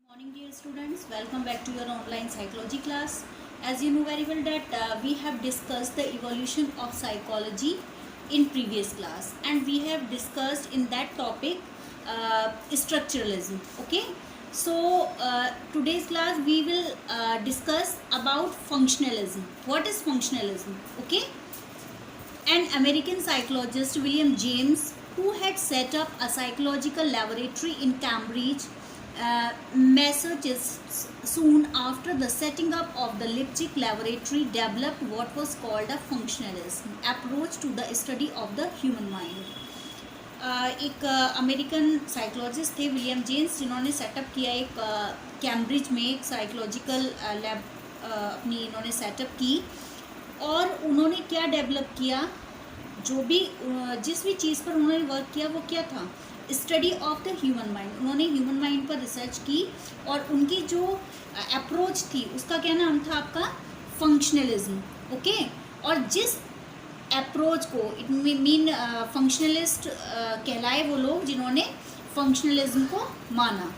Morning dear students, welcome back to your online psychology class. As you know very well that we have discussed the evolution of psychology in previous class, and we have discussed in that topic structuralism. Okay, so today's class we will discuss about functionalism. What is functionalism? Okay, an American psychologist, William James, who had set up a psychological laboratory in Cambridge, Massachusetts, soon after the setting up of the Leipzig laboratory, developed what was called a functionalist approach to the study of the human mind. एक American psychologist थे William James, जिन्होंने setup किया एक Cambridge में एक psychological lab अपनी इन्होंने setup की, और उन्होंने क्या डेवलप किया, जो भी जिस भी चीज़ पर उन्होंने वर्क किया वो क्या था, study of the human mind. उन्होंने ह्यूमन माइंड पर रिसर्च की और उनकी जो अप्रोच थी उसका क्या नाम था आपका, फंक्शनलिज्म। ओके, और जिस अप्रोच को इट मीन फंक्शनलिस्ट कहलाए वो लोग जिन्होंने फंक्शनलिज्म को माना।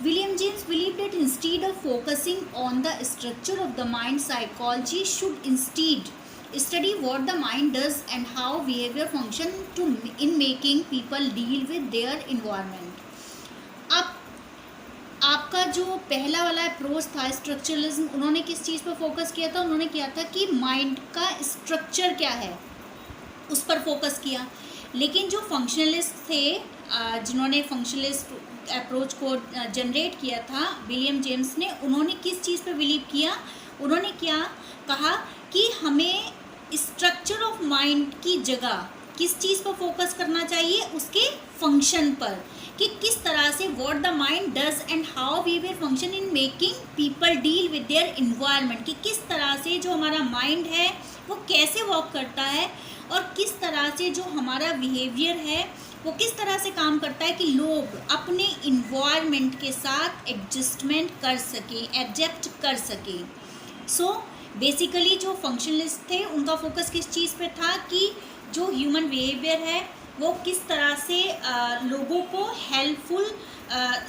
William James believed that instead of focusing on the structure of the mind, psychology should instead study what the mind does and how behavior function in making people deal with their environment. अब आपका जो पहला वाला approach था structuralism, उन्होंने किस चीज़ पर focus किया था, उन्होंने किया था कि माइंड का स्ट्रक्चर क्या है उस पर फोकस किया। लेकिन जो फंक्शनलिस्ट थे, जिन्होंने फंक्शनलिस्ट अप्रोच को जनरेट किया था विलियम जेम्स ने, उन्होंने किस चीज़ पर बिलीव किया, उन्होंने क्या कहा कि हमें स्ट्रक्चर ऑफ माइंड की जगह किस चीज़ पर फोकस करना चाहिए, उसके फंक्शन पर, कि किस तरह से what the mind does and how behaviour function in making people deal with their environment, कि किस तरह से जो हमारा माइंड है वो कैसे वर्क करता है और किस तरह से जो हमारा बिहेवियर है वो किस तरह से काम करता है कि लोग अपने इन्वायरमेंट के साथ एडजस्टमेंट कर सकें, एडजस्ट कर सकें। सो बेसिकली जो फंक्शनलिस्ट थे उनका फोकस किस चीज़ पे था कि जो ह्यूमन बिहेवियर है वो किस तरह से लोगों को हेल्पफुल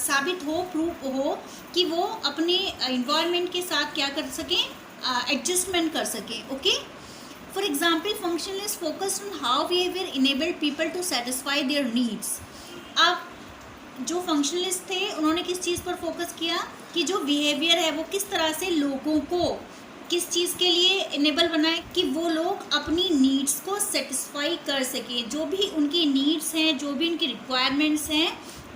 साबित हो, प्रूफ हो कि वो अपने इन्वायरमेंट के साथ क्या कर सकें, एडजस्टमेंट कर सकें। Okay, For example, functionalists focused on how behavior enabled people to satisfy their needs. अब जो फंक्शनलिस्ट थे उन्होंने किस चीज़ पर फोकस किया कि जो बिहेवियर है वो किस तरह से लोगों को किस चीज़ के लिए इनेबल बनाए कि वो लोग अपनी नीड्स को सेटिस्फाई कर सकें, जो भी उनकी नीड्स हैं, जो भी उनकी रिक्वायरमेंट्स हैं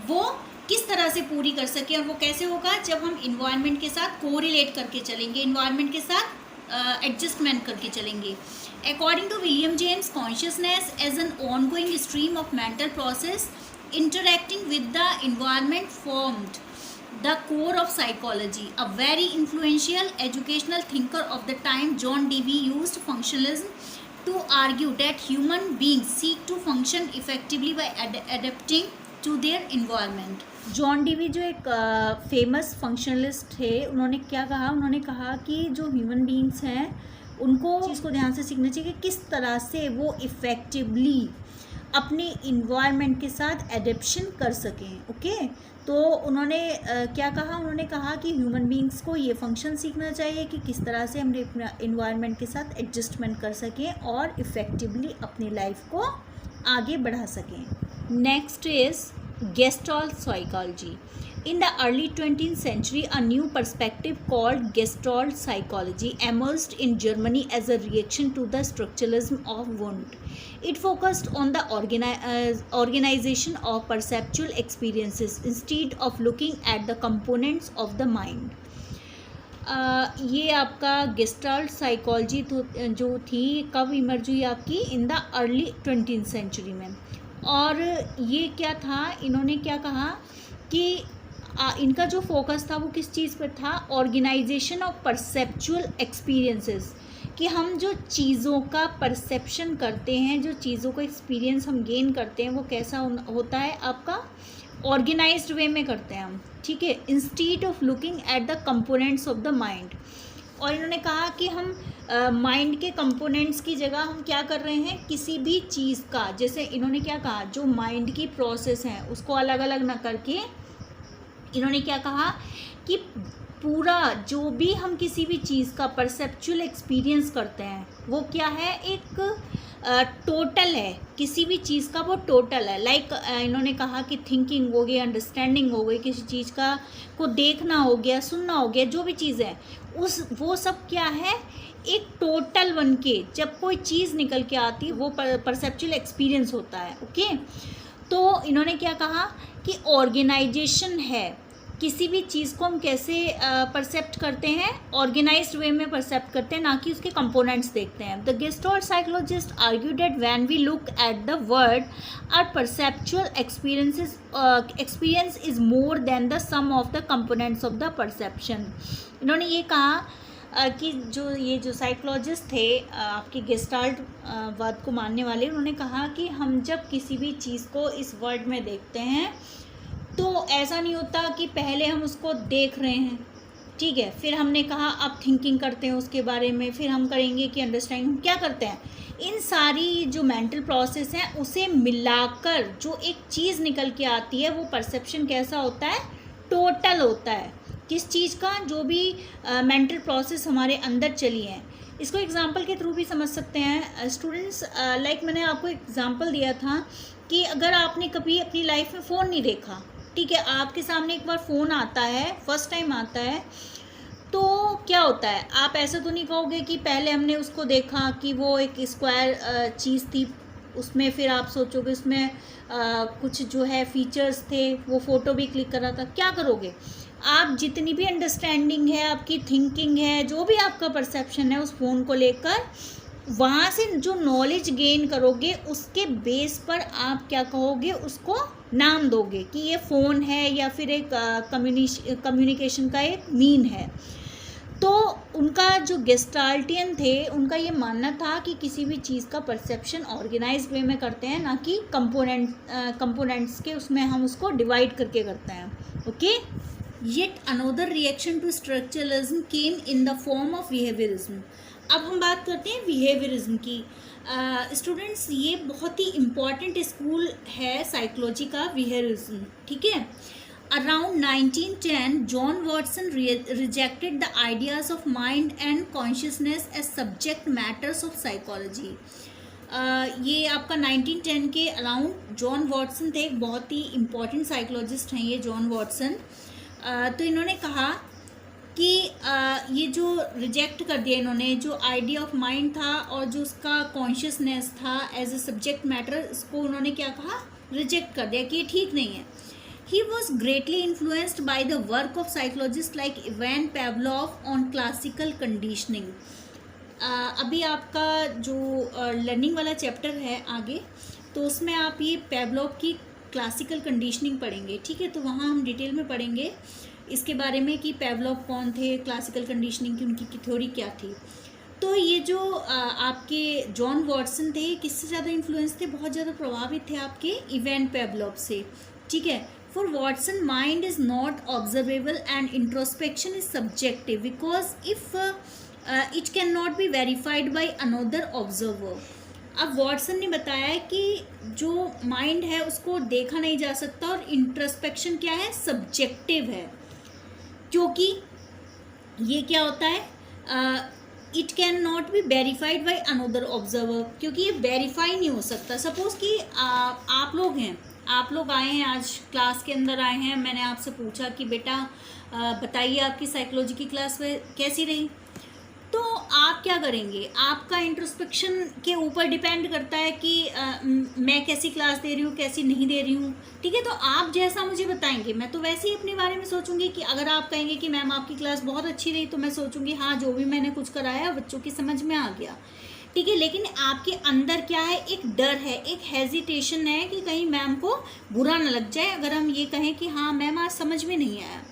वो किस तरह से पूरी कर सकें। और वो कैसे होगा, जब हम इन्वायरमेंट के साथ कोरिलेट करके चलेंगे, इन्वायरमेंट के साथ एडजस्टमेंट करके चलेंगे। According to William James, consciousness as an ongoing stream of mental process interacting with the environment formed the core of psychology. A very influential educational thinker of the time, John Dewey, used functionalism to argue that human beings seek to function effectively by adapting to their environment. John Dewey जो एक famous functionalist थे, उन्होंने क्या कहा, उन्होंने कहा कि जो ह्यूमन बींग्स हैं उनको चीज़ को ध्यान से सीखना चाहिए कि किस तरह से वो इफ़ेक्टिवली अपने इन्वायरमेंट के साथ एडेप्शन कर सकें। ओके, तो उन्होंने क्या कहा, उन्होंने कहा कि ह्यूमन बींग्स को ये फंक्शन सीखना चाहिए कि किस तरह से हम अपने इन्वायरमेंट के साथ एडजस्टमेंट कर सकें और इफ़ेक्टिवली अपनी लाइफ को आगे बढ़ा सकें। Next is Gestalt psychology. In the early 20th century, a new perspective called Gestalt psychology emerged in Germany as a reaction to the structuralism of Wundt. It focused on the organization of perceptual experiences instead of looking at the components of the mind. ये आपका gestalt psychology जो थी कब emerge हुई आपकी, in the early 20th century में। और ये क्या था, इन्होंने क्या कहा कि इनका जो फोकस था वो किस चीज़ पर था, ऑर्गेनाइजेशन ऑफ परसेप्चुअल एक्सपीरियंसेस, कि हम जो चीज़ों का परसेप्शन करते हैं, जो चीज़ों का एक्सपीरियंस हम गेन करते हैं वो कैसा होता है आपका, ऑर्गेनाइज्ड वे में करते हैं हम, ठीक है, instead of looking at the components of the mind. और इन्होंने कहा कि हम माइंड के कंपोनेंट्स की जगह हम क्या कर रहे हैं, किसी भी चीज़ का, जैसे इन्होंने क्या कहा, जो माइंड की प्रोसेस हैं उसको अलग अलग ना करके इन्होंने क्या कहा कि पूरा जो भी हम किसी भी चीज़ का परसेप्चुअल एक्सपीरियंस करते हैं वो क्या है, एक टोटल है, किसी भी चीज़ का वो टोटल है। लाइक इन्होंने कहा कि थिंकिंग हो गई, अंडरस्टैंडिंग हो गई, किसी चीज़ का को देखना हो गया, सुनना हो गया, जो भी चीज़ है वो सब क्या है, एक टोटल बन के जब कोई चीज़ निकल के आती है वो परसेप्चुअल एक्सपीरियंस होता है। ओके, तो इन्होंने क्या कहा कि ऑर्गेनाइजेशन है, किसी भी चीज़ को हम कैसे परसेप्ट करते हैं, ऑर्गेनाइज्ड वे में परसेप्ट करते हैं, ना कि उसके कंपोनेंट्स देखते हैं। The Gestalt psychologist argue that when we look at the world our perceptual experience is more than the sum of the components of the perception. इन्होंने ये कहा कि जो साइकोलॉजिस्ट थे आपके गेस्टाल्ट वाद को मानने वाले, उन्होंने कहा कि हम जब किसी भी चीज़ को इस वर्ल्ड में देखते हैं तो ऐसा नहीं होता कि पहले हम उसको देख रहे हैं, ठीक है, फिर हमने कहा अब थिंकिंग करते हैं उसके बारे में, फिर हम करेंगे कि अंडरस्टैंडिंग। क्या करते हैं, इन सारी जो मेंटल प्रोसेस हैं उसे मिलाकर जो एक चीज़ निकल के आती है वो परसेप्शन कैसा होता है, टोटल होता है, किस चीज़ का, जो भी मेंटल प्रोसेस हमारे अंदर चली है। इसको एग्जांपल के थ्रू भी समझ सकते हैं स्टूडेंट्स। लाइक मैंने आपको एग्जांपल दिया था कि अगर आपने कभी अपनी लाइफ में फ़ोन नहीं देखा, ठीक है, आपके सामने एक बार फ़ोन आता है, फर्स्ट टाइम आता है, तो क्या होता है, आप ऐसा तो नहीं कहोगे कि पहले हमने उसको देखा कि वो एक स्क्वायर चीज़ थी, उसमें फिर आप सोचोगे उसमें कुछ जो है फीचर्स थे, वो फ़ोटो भी क्लिक कर रहा था। क्या करोगे आप, जितनी भी अंडरस्टैंडिंग है, आपकी थिंकिंग है, जो भी आपका परसेप्शन है उस फ़ोन को लेकर, वहाँ से जो नॉलेज गेन करोगे उसके बेस पर आप क्या कहोगे, उसको नाम दोगे कि ये फ़ोन है या फिर एक कम्युनिकेशन का एक मीन है। तो उनका जो गेस्टाल्टियन थे, उनका ये मानना था कि किसी भी चीज़ का परसेप्शन ऑर्गेनाइज्ड वे में करते हैं, ना कि कंपोनेंट्स के उसमें हम उसको डिवाइड करके करते हैं। Okay, yet another reaction to structuralism came in the form of behaviourism. अब हम बात करते हैं बिहेवियरिज्म की। स्टूडेंट्स, ये बहुत ही इम्पॉर्टेंट स्कूल है साइकोलॉजी का, बिहेवियरिज्म, ठीक है। Around 1910 John Watson rejected the ideas of mind and consciousness as subject matters of psychology. ये आपका 1910 के अराउंड जॉन वॉटसन थे, एक बहुत ही इम्पॉर्टेंट साइकोलॉजिस्ट हैं ये जॉन वॉटसन। तो इन्होंने कहा कि ये जो रिजेक्ट कर दिया इन्होंने, जो आइडिया ऑफ माइंड था और जो उसका कॉन्शियसनेस था एज ए सब्जेक्ट मैटर, इसको उन्होंने क्या कहा, रिजेक्ट कर दिया कि ये ठीक नहीं है। He was greatly influenced by the work of psychologist like Ivan Pavlov on classical conditioning. अभी आपका जो लर्निंग वाला चैप्टर है आगे, तो उसमें आप ये पेवलोव की क्लासिकल कंडीशनिंग पढ़ेंगे, ठीक है। तो वहाँ हम डिटेल में पढ़ेंगे इसके बारे में कि पेवलोव कौन थे, क्लासिकल कंडीशनिंग की उनकी थ्योरी क्या थी। तो ये जो आपके जॉन वॉटसन थे, किससे ज़्यादा इन्फ्लुएंस थे, बहुत ज़्यादा प्रभावित थे आपके इवान पेवलोव से, ठीक है। For Watson mind is not observable and introspection is subjective because if it can not be verified by another observer. अब वॉटसन ने बताया है कि जो माइंड है उसको देखा नहीं जा सकता और इंट्रोस्पेक्शन क्या है, सब्जेक्टिव है, क्योंकि ये क्या होता है, it can not be verified by another observer, क्योंकि ये वेरीफाई नहीं हो सकता। सपोज कि आप लोग हैं, आप लोग आए हैं, आज क्लास के अंदर आए हैं, मैंने आपसे पूछा कि बेटा बताइए आपकी साइकोलॉजी की क्लास कैसी रही, तो आप क्या करेंगे, आपका इंट्रोस्पेक्शन के ऊपर डिपेंड करता है कि मैं कैसी क्लास दे रही हूँ, कैसी नहीं दे रही हूँ, ठीक है। तो आप जैसा मुझे बताएंगे मैं तो वैसे ही अपने बारे में सोचूंगी कि अगर आप कहेंगे कि मैम आपकी क्लास बहुत अच्छी रही, तो मैं सोचूंगी हाँ जो भी मैंने कुछ कराया बच्चों की समझ में आ गया, ठीक है। लेकिन आपके अंदर क्या है, एक डर है, एक हेजिटेशन है कि कहीं मैम को बुरा न लग जाए अगर हम ये कहें कि हाँ मैम आज समझ में नहीं आया।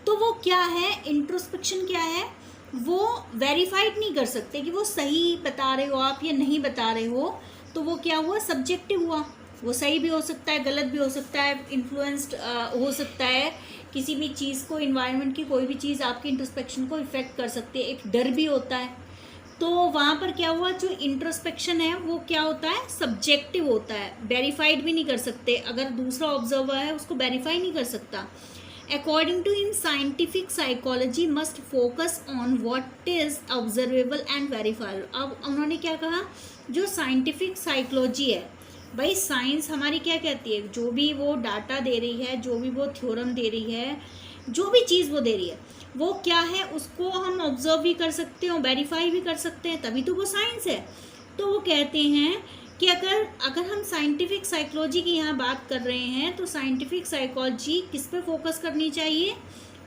तो वो क्या है, इंट्रोस्पेक्शन क्या है, वो वेरीफाइड नहीं कर सकते कि वो सही बता रहे हो आप या नहीं बता रहे हो, तो वो क्या हुआ, सब्जेक्टिव हुआ। वो सही भी हो सकता है, गलत भी हो सकता है, इन्फ्लुएंस्ड हो सकता है, किसी भी चीज़ को, इन्वायरमेंट की कोई भी चीज़ आपके इंट्रोस्पेक्शन को इफेक्ट कर सकती है, एक डर भी होता है। तो वहाँ पर क्या हुआ, जो इंट्रोस्पेक्शन है वो क्या होता है, सब्जेक्टिव होता है, वेरीफाइड भी नहीं कर सकते, अगर दूसरा ऑब्जर्वर है उसको वेरीफाई नहीं कर सकता। According to him, scientific psychology must focus on what is observable and verifiable. अब उन्होंने क्या कहा, जो साइंटिफिक साइकोलॉजी है, भाई साइंस हमारी क्या कहती है, जो भी वो डाटा दे रही है, जो भी वो थ्योरम दे रही है, जो भी चीज़ वो दे रही है, वो क्या है, उसको हम ऑब्जर्व भी कर सकते हैं, वेरीफाई भी कर सकते हैं, तभी तो वो साइंस है। तो वो कहते हैं कि अगर हम साइंटिफिक साइकोलॉजी की यहाँ बात कर रहे हैं, तो साइंटिफिक साइकोलॉजी किस पे फोकस करनी चाहिए,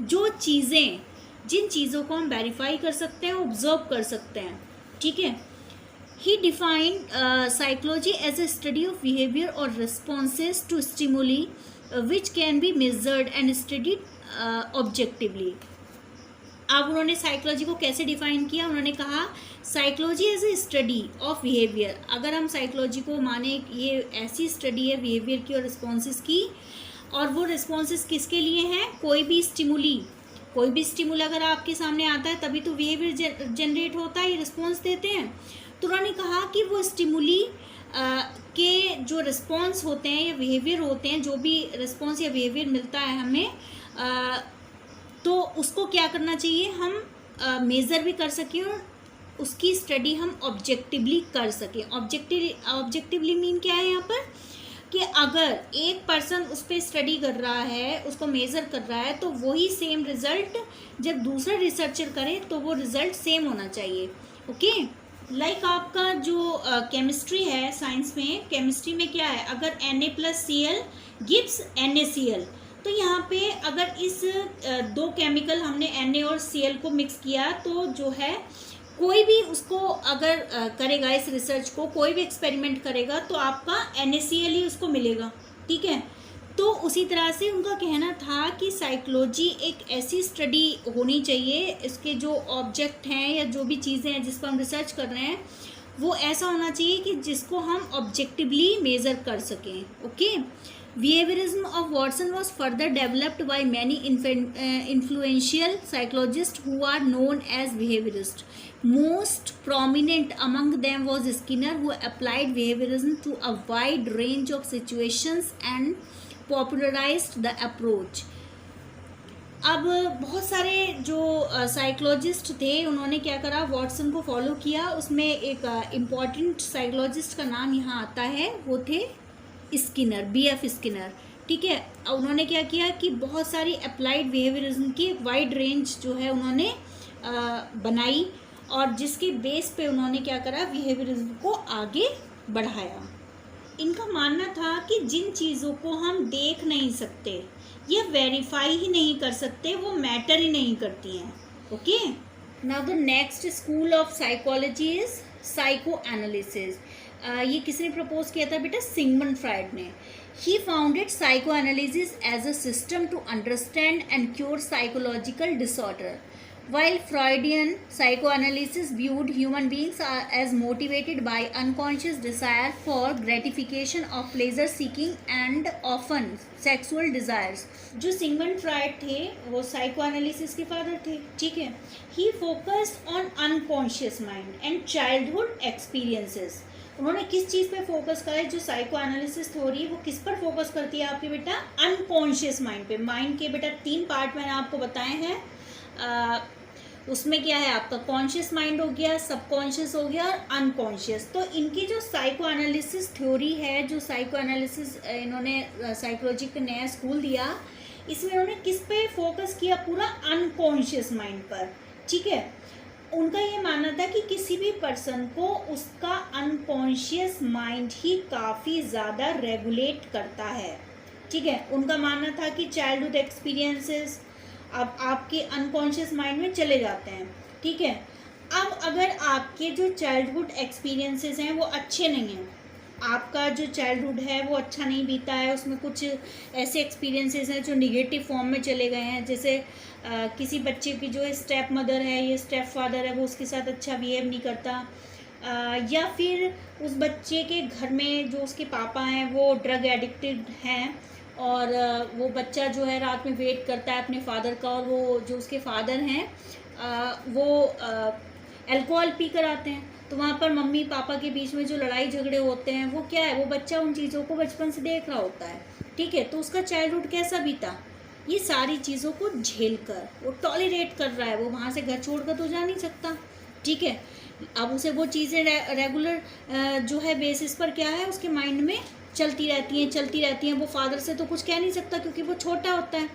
जो चीज़ें, जिन चीज़ों को हम वेरीफाई कर सकते हैं, ऑब्जर्व कर सकते हैं, ठीक है। He defined psychology as a study of behaviour और responses to stimuli which can be measured and studied objectively. अब उन्होंने साइकोलॉजी को कैसे डिफाइन किया, उन्होंने कहा psychology as a study of behaviour. अगर हम साइकोलॉजी को माने ये ऐसी स्टडी है बिहेवियर की और रिस्पॉन्सेस की, और वो रिस्पॉन्सेस किसके लिए हैं, कोई भी स्टिमुल अगर आपके सामने आता है तभी तो बिहेवियर जनरेट होता है, ये रिस्पॉन्स देते हैं। तो उन्होंने कहा कि वो स्टिमुली के जो रिस्पॉन्स होते हैं या बिहेवियर होते हैं, जो भी रिस्पॉन्स या बिहेवियर मिलता है हमें, तो उसको क्या करना चाहिए, हम मेज़र भी कर सकें और उसकी स्टडी हम ऑब्जेक्टिवली कर सकें। ऑब्जेक्टिवली मीन क्या है यहाँ पर, कि अगर एक पर्सन उस पर स्टडी कर रहा है, उसको मेज़र कर रहा है, तो वही सेम रिज़ल्ट जब दूसरा रिसर्चर करे तो वो रिज़ल्ट सेम होना चाहिए। ओके, लाइक आपका जो केमिस्ट्री है, साइंस में केमिस्ट्री में क्या है, अगर Na+Cl गिव्स NaCl, तो यहाँ पे अगर इस दो केमिकल हमने Na और Cl को मिक्स किया, तो जो है कोई भी उसको अगर करेगा, इस रिसर्च को कोई भी एक्सपेरिमेंट करेगा, तो आपका NaCl ही उसको मिलेगा, ठीक है। तो उसी तरह से उनका कहना था कि साइकोलॉजी एक ऐसी स्टडी होनी चाहिए, इसके जो ऑब्जेक्ट हैं या जो भी चीज़ें हैं जिस पर हम रिसर्च कर रहे हैं, वो ऐसा होना चाहिए कि जिसको हम ऑब्जेक्टिवली मेज़र कर सकें। Okay, Behaviorism of Watson was further developed by many influential psychologists who are known as behaviorists. Most prominent among them was Skinner, who applied behaviorism to a wide range of situations and popularized the approach. अब बहुत सारे जो psychologist थे, उन्होंने क्या करा, Watson को follow किया। उसमें एक इम्पॉर्टेंट साइकोलॉजिस्ट का नाम यहाँ आता है, वो थे स्किनर, BF स्किनर, ठीक है। उन्होंने क्या किया कि बहुत सारी अप्लाइड बिहेवियरिज्म की एक वाइड रेंज जो है उन्होंने बनाई, और जिसके बेस पे उन्होंने क्या करा, बिहेवियरिज्म को आगे बढ़ाया। इनका मानना था कि जिन चीज़ों को हम देख नहीं सकते या वेरीफाई ही नहीं कर सकते, वो मैटर ही नहीं करती हैं। Okay, now the next school of psychology is psycho analysis. ये किसने प्रपोज किया था बेटा, सिगमंड फ्राइड ने। He founded psycho analysis as a system to understand and cure psychological disorder, while Freudian psychoanalysis viewed human beings as motivated by unconscious desire for gratification of pleasure seeking and often sexual desires. जो Sigmund Freud थे वो psychoanalysis के father थे, ठीक है। He focused on unconscious mind and childhood experiences. उन्होंने किस चीज़ पे फोकस करा है, जो साइको एनालिसिस थ्योरी वो किस पर फोकस करती है आपके बेटा, अनकॉन्शियस माइंड पे। माइंड के बेटा 3 पार्ट मैंने आपको बताए हैं, उसमें क्या है आपका कॉन्शियस माइंड हो गया, सबकॉन्शियस हो गया और अनकॉन्शियस। तो इनकी जो साइको एनालिसिस थ्योरी है, जो साइको एनालिसिस इन्होंने साइकोलॉजी का नया स्कूल दिया, इसमें उन्होंने किस पे फोकस किया, पूरा अनकॉन्शियस माइंड पर, ठीक है। उनका ये मानना था कि किसी भी पर्सन को उसका अनकॉन्शियस माइंड ही काफ़ी ज़्यादा रेगुलेट करता है, ठीक है। उनका मानना था कि चाइल्डहुड एक्सपीरियंसेस अब आपके अनकॉन्शियस माइंड में चले जाते हैं, ठीक है। अब अगर आपके जो चाइल्डहुड एक्सपीरियंसेस हैं वो अच्छे नहीं हैं, आपका जो चाइल्डहुड है वो अच्छा नहीं बीता है, उसमें कुछ ऐसे एक्सपीरियंसेस हैं जो निगेटिव फॉर्म में चले गए हैं, जैसे किसी बच्चे की जो है स्टेप मदर है या स्टेप फादर है वो उसके साथ अच्छा बिहेव नहीं करता, या फिर उस बच्चे के घर में जो उसके पापा हैं वो ड्रग एडिक्टेड हैं, और वो बच्चा जो है रात में वेट करता है अपने फादर का, और वो जो उसके फादर हैं वो अल्कोहल पी कर आते हैं, तो वहाँ पर मम्मी पापा के बीच में जो लड़ाई झगड़े होते हैं वो क्या है, वो बच्चा उन चीज़ों को बचपन से देख रहा होता है, ठीक है। तो उसका चाइल्डहुड कैसा बीता, ये सारी चीज़ों को झेल कर वो टॉलरेट कर रहा है, वो वहाँ से घर छोड़ कर तो जा नहीं सकता, ठीक है। अब उसे वो चीज़ें रेगुलर जो है बेसिस पर क्या है उसके माइंड में चलती रहती हैं। वो फादर से तो कुछ कह नहीं सकता क्योंकि वो छोटा होता है,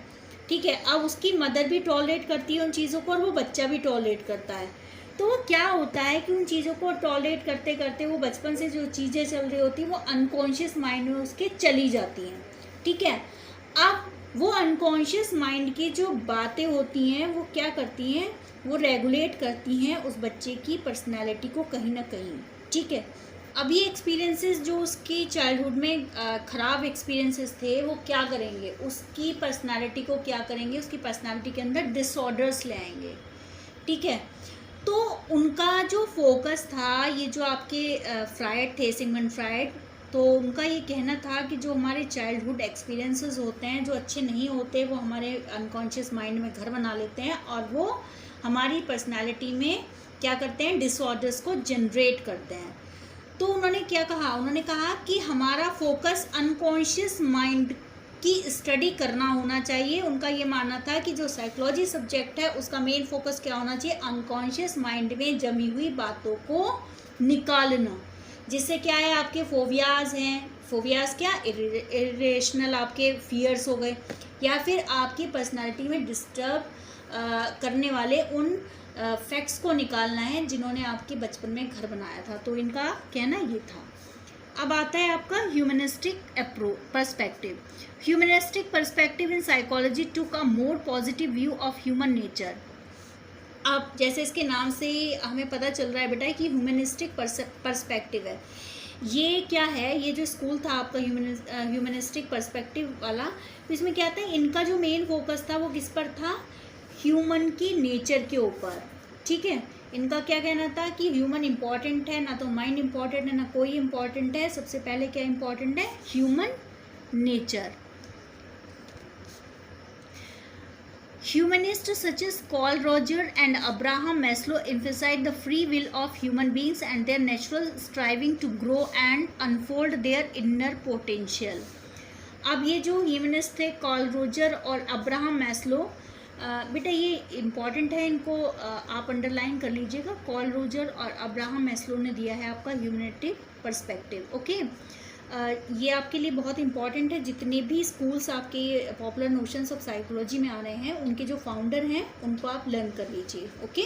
ठीक है। अब उसकी मदर भी टॉलरेट करती है उन चीज़ों को और वो बच्चा भी टॉलरेट करता है। तो क्या होता है कि उन चीज़ों को टॉलरेट करते करते वो बचपन से जो चीज़ें चल रही होती हैं वो अनकॉन्शियस माइंड में उसके चली जाती हैं, ठीक है। अब वो अनकॉन्शियस माइंड की जो बातें होती हैं वो क्या करती हैं, वो रेगुलेट करती हैं उस बच्चे की पर्सनैलिटी को कहीं ना कहीं, ठीक है। अब ये एक्सपीरियंसेस जो उसकी चाइल्डहुड में ख़राब एक्सपीरियंसेस थे वो क्या करेंगे, उसकी पर्सनैलिटी को क्या करेंगे, उसकी पर्सनैलिटी के अंदर डिसऑर्डर्स ले आएंगे, ठीक है। तो उनका जो फोकस था, ये जो आपके फ्रायड थे, सिगमंड फ्रायड, तो उनका ये कहना था कि जो हमारे चाइल्डहुड एक्सपीरियंसेस होते हैं जो अच्छे नहीं होते वो हमारे अनकॉन्शियस माइंड में घर बना लेते हैं और वो हमारी पर्सनैलिटी में क्या करते हैं, डिसऑर्डर्स को जनरेट करते हैं। तो उन्होंने क्या कहा, उन्होंने कहा कि हमारा फोकस अनकॉन्शियस माइंड की स्टडी करना होना चाहिए। उनका ये मानना था कि जो साइकोलॉजी सब्जेक्ट है उसका मेन फोकस क्या होना चाहिए, अनकॉन्शियस माइंड में जमी हुई बातों को निकालना, जिससे क्या है आपके फोबियाज़ हैं, फोबियाज़ क्या, इरेशनल आपके फियर्स हो गए, या फिर आपकी पर्सनालिटी में डिस्टर्ब करने वाले उन फैक्ट्स को निकालना है जिन्होंने आपके बचपन में घर बनाया था। तो इनका कहना ये था। अब आता है आपका humanistic perspective. Humanistic perspective in psychology took a more positive view of human nature. अब जैसे इसके नाम से हमें पता चल रहा है बेटा कि ह्यूमनिस्टिक पर्सपेक्टिव है। ये क्या है, ये जो स्कूल था आपका ह्यूमनिस्टिक पर्सपेक्टिव वाला, तो इसमें क्या था, इनका जो मेन फोकस था वो किस पर था, ह्यूमन की नेचर के ऊपर, ठीक है। इनका क्या कहना था कि ह्यूमन इम्पॉर्टेंट है, ना तो माइंड इम्पॉर्टेंट है ना कोई इम्पॉर्टेंट है, सबसे पहले क्या इम्पॉर्टेंट है, human nature. Humanists such as Carl Rogers and Abraham Maslow emphasize the free will of human beings and their natural striving to grow and unfold their inner potential. अब ये जो ह्यूमनिस्ट थे Karl Roger और Abraham Maslow, बेटा ये important है, इनको आप अंडरलाइन कर लीजिएगा। कार्ल रोजर और अब्राहम मैस्लो ने दिया है आपका ह्यूमनिस्टिक पर्सपेक्टिव, ओके। ये आपके लिए बहुत इंपॉर्टेंट है। जितने भी स्कूल्स आपके पॉपुलर नोशंस ऑफ साइकोलॉजी में आ रहे हैं उनके जो फाउंडर हैं उनको आप लर्न कर लीजिए, ओके।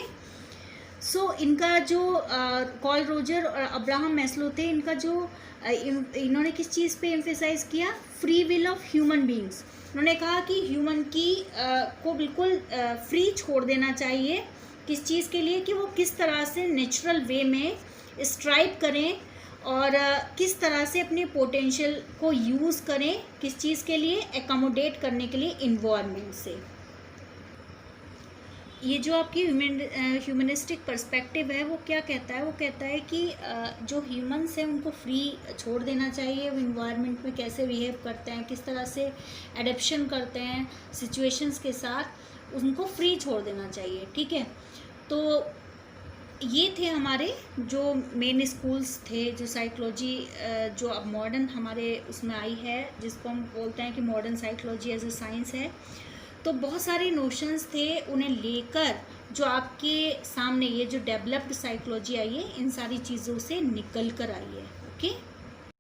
सो इनका जो कार्ल रोजर और अब्राहम मैस्लो थे, इनका जो इन्होंने किस चीज़ पे एम्फेसाइज किया, free will of human beings. उन्होंने कहा कि ह्यूमन की को बिल्कुल फ्री छोड़ देना चाहिए, किस चीज़ के लिए, कि वो किस तरह से नेचुरल वे में स्ट्राइव करें और किस तरह से अपने पोटेंशियल को यूज़ करें, किस चीज़ के लिए, एकोमोडेट करने के लिए इन्वायरमेंट से। ये जो आपकी ह्यूमनिस्टिक पर्सपेक्टिव है वो क्या कहता है, वो कहता है कि जो ह्यूमंस हैं उनको फ्री छोड़ देना चाहिए, वो इन्वायरमेंट में कैसे बिहेव करते हैं, किस तरह से एडेप्शन करते हैं सिचुएशंस के साथ, उनको फ्री छोड़ देना चाहिए, ठीक है। तो ये थे हमारे जो मेन स्कूल्स थे, जो साइकोलॉजी जो अब मॉडर्न हमारे उसमें आई है, जिसको हम बोलते हैं कि modern psychology as a science है। तो बहुत सारे नोशंस थे, उन्हें लेकर जो आपके सामने ये जो डेवलप्ड साइकोलॉजी आई है, इन सारी चीज़ों से निकल कर आई है, ओके।